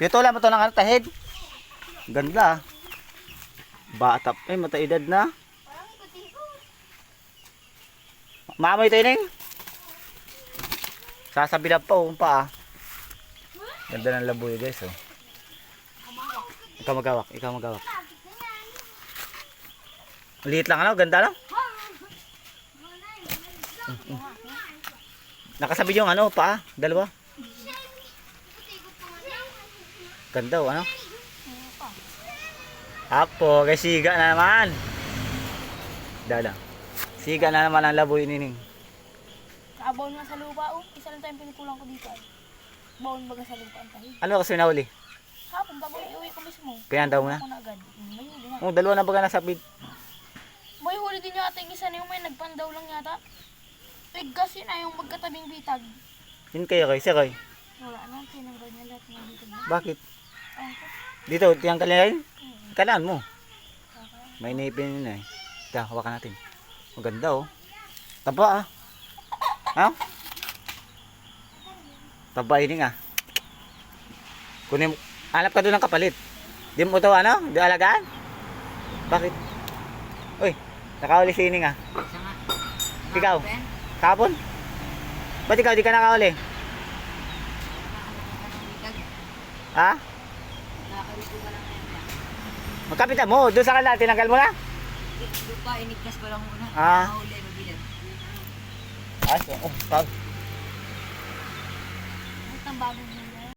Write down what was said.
Pitulan mo to ng ano, tahid. Ganda. Bata pa, mataedad na. Maamoy ito ining. Sasabilap pa oh, pa. Ganda ng labuyo guys oh. Ikaw magawak, ikaw magawak. Liit lang ano, ganda lang. Nakasabi yung ano pa, dalawa. Ganda oh, ano? Apo, kay siga na naman. Dala. Siga na naman ang labuyo nining. Kaabawon nga sa lupa oh. Isa lang tayong pinikulang ko dito ay. Bawon baga sa lupa ang tahid. Ano kasi nahuli? Hapon bago iuwi ko mismo. Pinandaw mo na? Ako na agad. May huli na. Oh, dalawa na baga nasa bid. May huli din yata yung isa na yung may nagpandaw lang yata. Iggas yun ay yung magkatabing bitag. Yun kayo kay, siya kay. Wala na, tinanggal niya lahat ng bitag na. Bakit? Ayun ko. Dito, tiyang kalinayin? Kalaan mo. May naipin yun eh. Ito, hawakan natin. Maganda oh. Taba ah. Ha? Taba ini nga. Kunin mo. Hanap ka doon ng kapalit. Di mo ito ano? Di alagaan? Bakit? Uy, nakauli si ini nga. Ikaw? Kapon? Ba't ikaw di ka nakauli? Ha? Magkapitan mo, doon sa kanila, tinanggal mo na? Lupa, inigkas ko lang muna. Ah. Mahuli, mabilan. Ah, so, oh, pag. Ang bagong